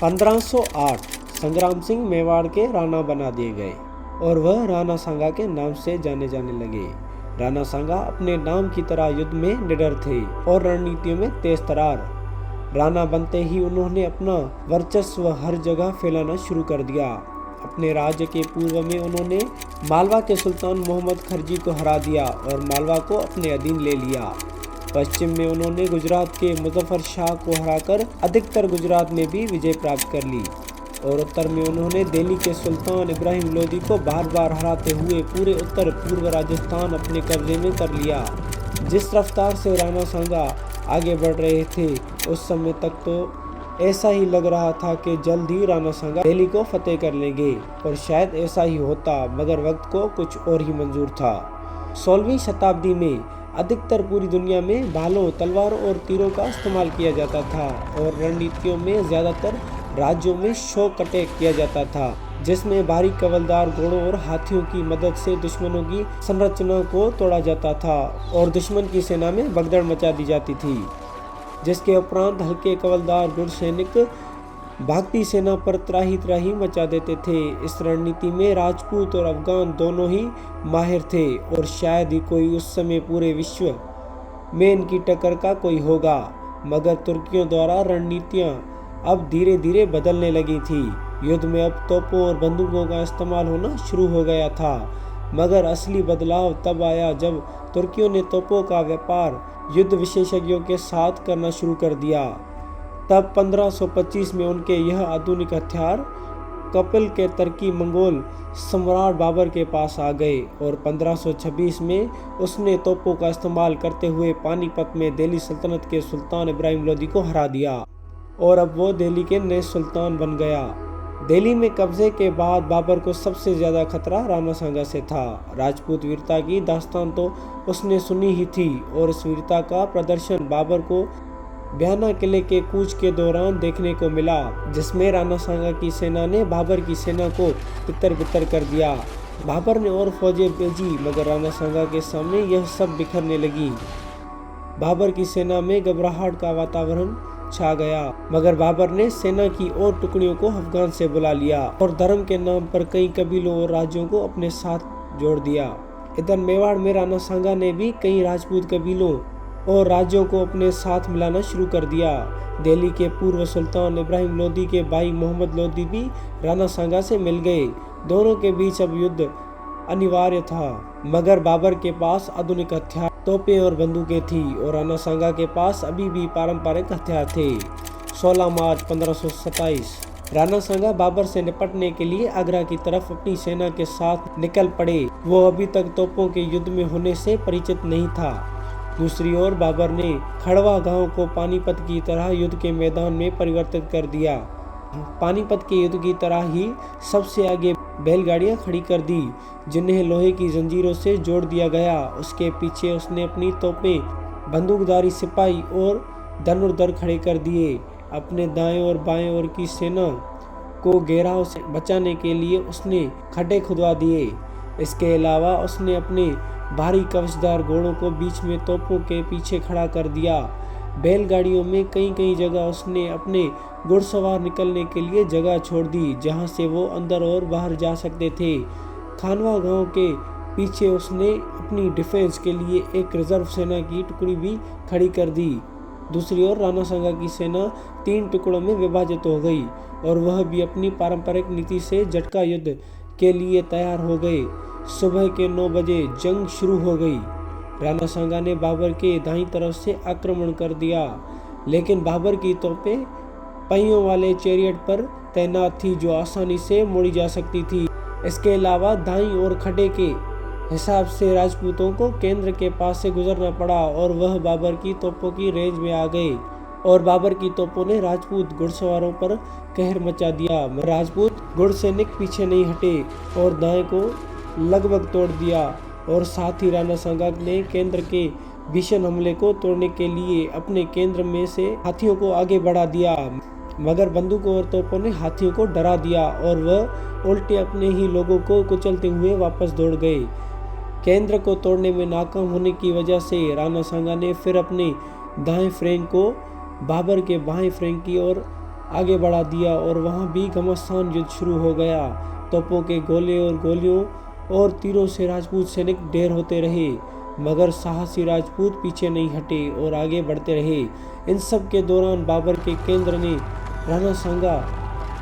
1508 संग्राम सिंह मेवाड़ के राणा बना दिए गए और वह राणा सांगा के नाम से जाने जाने लगे। राणा सांगा अपने नाम की तरह युद्ध में निडर थे और रणनीतियों में तेज तरार। राणा बनते ही उन्होंने अपना वर्चस्व हर जगह फैलाना शुरू कर दिया। अपने राज्य के पूर्व में उन्होंने मालवा के सुल्तान मोहम्मद खरजी को हरा दिया और मालवा को अपने अधीन ले लिया। पश्चिम में उन्होंने गुजरात के मुजफ्फर शाह को हराकर अधिकतर गुजरात में भी विजय प्राप्त कर ली और उत्तर में उन्होंने दिल्ली के सुल्तान इब्राहिम लोदी को बार बार हराते हुए पूरे उत्तर पूर्व राजस्थान अपने कब्जे में कर लिया। जिस रफ्तार से राणा सांगा आगे बढ़ रहे थे उस समय तक तो ऐसा ही लग रहा था कि जल्द ही राणा सांगा दिल्ली को फतेह कर लेंगे और शायद ऐसा ही होता, मगर वक्त को कुछ और ही मंजूर था। 16वीं शताब्दी में अधिकतर पूरी दुनिया में भालों, तलवारों और तीरों का इस्तेमाल किया जाता था और रणनीतियों में ज़्यादातर राज्यों में शौक अटैक किया जाता था, जिसमें भारी कवलदार घोड़ों और हाथियों की मदद से दुश्मनों की संरचना को तोड़ा जाता था और दुश्मन की सेना में भगदड़ मचा दी जाती थी। जिसके उपरांत हल्के कवलदार गुड़ सैनिक भागती सेना पर त्राही त्राही मचा देते थे। इस रणनीति में राजपूत और अफगान दोनों ही माहिर थे और शायद ही कोई उस समय पूरे विश्व में इनकी टक्कर का कोई होगा, मगर तुर्कियों द्वारा रणनीतियाँ अब धीरे धीरे बदलने लगी थी। युद्ध में अब तोपों और बंदूकों का इस्तेमाल होना शुरू हो गया था, मगर असली बदलाव तब आया जब तुर्कियों ने तोपों का व्यापार युद्ध विशेषज्ञों के साथ करना शुरू कर दिया। तब 1525 में उनके यह आधुनिक हथियार कपिल के तुर्की मंगोल सम्राट बाबर के पास आ गए और 1526 में उसने तोपों का इस्तेमाल करते हुए पानीपत में दिल्ली सल्तनत के सुल्तान इब्राहिम लोदी को हरा दिया और अब वो दिल्ली के नए सुल्तान बन गया। दिल्ली में कब्जे के बाद बाबर को सबसे ज़्यादा खतरा राणा सांगा से था। राजपूत वीरता की दास्तान तो उसने सुनी ही थी और इस वीरता का प्रदर्शन बाबर को ब्याना किले के कूच के दौरान देखने को मिला, जिसमें राणा सांगा की सेना ने बाबर की सेना को तितर बितर कर दिया। बाबर ने और फौजें भेजी, मगर राणा सांगा के सामने यह सब बिखरने लगी। बाबर की सेना में घबराहट का वातावरण छा गया, मगर बाबर ने सेना की और टुकड़ियों को अफगान से बुला लिया और धर्म के नाम पर कई कबीलों और राज्यों को अपने साथ जोड़ दिया। इधर मेवाड़ में राणा सांगा ने भी कई राजपूत कबीलों और राज्यों को अपने साथ मिलाना शुरू कर दिया। दिल्ली के पूर्व सुल्तान इब्राहिम लोदी के भाई मोहम्मद लोदी भी राणा सांगा से मिल गए। दोनों के बीच अब युद्ध अनिवार्य था, मगर बाबर के पास आधुनिक हथियार, तोपें और बंदूकें थी और राणा सांगा के पास अभी भी पारंपरिक हथियार थे। 16 मार्च 1527 राणा सांगा बाबर से निपटने के लिए आगरा की तरफ अपनी सेना के साथ निकल पड़े। वो अभी तक तोपों के युद्ध में होने से परिचित नहीं था। दूसरी ओर बाबर ने खड़वा गांव को पानीपत की तरह युद्ध के मैदान में परिवर्तित कर दिया। पानीपत के युद्ध की तरह ही सबसे आगे बैलगाड़ियां खड़ी कर दी, जिन्हें लोहे की जंजीरों से जोड़ दिया गया। उसके पीछे उसने अपनी तोपें, बंदूकधारी सिपाही और धनुर्धर खड़े कर दिए। अपने दाएं और बाएं ओर की सेना को घेराव से बचाने के लिए उसने खड्डे खुदवा दिए। इसके अलावा उसने अपने भारी कवचदार घोड़ों को बीच में तोपों के पीछे खड़ा कर दिया। बैलगाड़ियों में कई कई जगह उसने अपने घुड़सवार निकलने के लिए जगह छोड़ दी, जहां से वो अंदर और बाहर जा सकते थे। खानवा गांव के पीछे उसने अपनी डिफेंस के लिए एक रिजर्व सेना की टुकड़ी भी खड़ी कर दी। दूसरी ओर राणा सांगा की सेना 3 टुकड़ों में विभाजित हो गई और वह भी अपनी पारंपरिक नीति से झटका युद्ध के लिए तैयार हो गए। सुबह के 9 बजे जंग शुरू हो गई। राणा सांगा ने बाबर के दाईं तरफ से आक्रमण कर दिया, लेकिन बाबर की तोपें पहियों वाले चैरियट पर तैनात थी जो आसानी से मोड़ी जा सकती थी। इसके अलावा दाईं ओर खड्डे के हिसाब से राजपूतों को केंद्र के पास से गुजरना पड़ा और वह बाबर की तोपों की रेंज में आ गए और बाबर की तोपों ने राजपूत घुड़सवारों पर कहर मचा दिया। राजपूत घुड़सैनिक पीछे नहीं हटे और दाएं को लगभग तोड़ दिया और साथ ही राणा सांगा ने केंद्र के भीषण हमले को तोड़ने के लिए अपने केंद्र में से हाथियों को आगे बढ़ा दिया, मगर बंदूकों और तोपों ने हाथियों को डरा दिया और वह उल्टे अपने ही लोगों को कुचलते हुए वापस दौड़ गए। केंद्र को तोड़ने में नाकाम होने की वजह से राणा सांगा ने फिर अपने दाएं फ्लैंक को बाबर के बाएं फ्लैंक की ओर आगे बढ़ा दिया और वहाँ भी घमासान युद्ध शुरू हो गया। तोपों के गोले और गोलियों और तीरों से राजपूत सैनिक ढेर होते रहे, मगर साहसी राजपूत पीछे नहीं हटे और आगे बढ़ते रहे। इन सब के दौरान बाबर के केंद्र ने राणा सांगा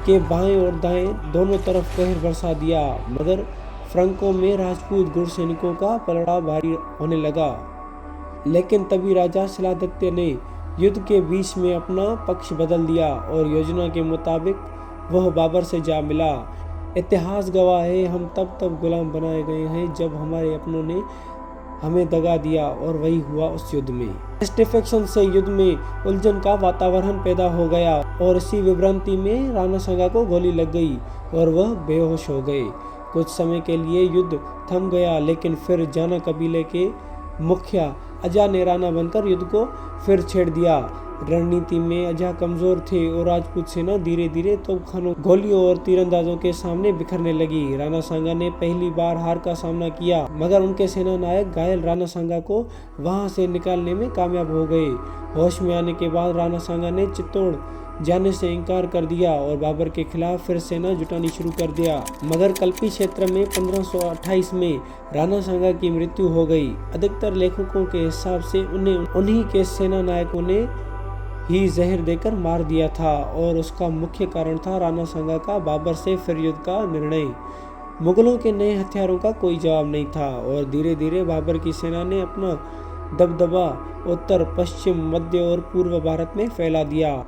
के बाएं और दाएं दोनों तरफ कहर बरसा दिया, मगर फ्रंकों में राजपूत घुड़सैनिकों का पलड़ा भारी होने लगा। लेकिन तभी राजा शिलादित्य ने युद्ध के बीच में अपना पक्ष बदल दिया और योजना के मुताबिक वह बाबर से जा मिला। इतिहास गवाह है, हम तब गुलाम बनाए गए हैं जब हमारे अपनों ने हमें दगा दिया, और वही हुआ उस युद्ध में। इस डिफेक्शन से युद्ध में उलझन का वातावरण पैदा हो गया और इसी विभ्रांति में राणा सांगा को गोली लग गई और वह बेहोश हो गए। कुछ समय के लिए युद्ध थम गया, लेकिन फिर जाना कबीले के मुखिया अजा ने राणा बनकर युद्ध को फिर छेड़ दिया। रणनीति में अजा कमजोर थे और राजपूत सेना धीरे धीरे तोपखानों, गोलियों और तीरंदाजों के सामने बिखरने लगी। राणा सांगा ने पहली बार हार का सामना किया, मगर उनके सेना नायक घायल राणा सांगा को वहां से निकालने में कामयाब हो गए। होश में आने के बाद राणा सांगा ने चित्तौड़ जाने से इनकार कर दिया और बाबर के खिलाफ फिर सेना जुटानी शुरू कर दिया। मगर कल्पी क्षेत्र में 1528 में राणा सांगा की मृत्यु हो गई। अधिकतर लेखकों के हिसाब से उन्हीं के सेना नायकों ने ही जहर देकर मार दिया था और उसका मुख्य कारण था राणा सांगा का बाबर से फिर युद्ध का निर्णय। मुगलों के नए हथियारों का कोई जवाब नहीं था और धीरे धीरे बाबर की सेना ने अपना दबदबा उत्तर, पश्चिम, मध्य और पूर्व भारत में फैला दिया।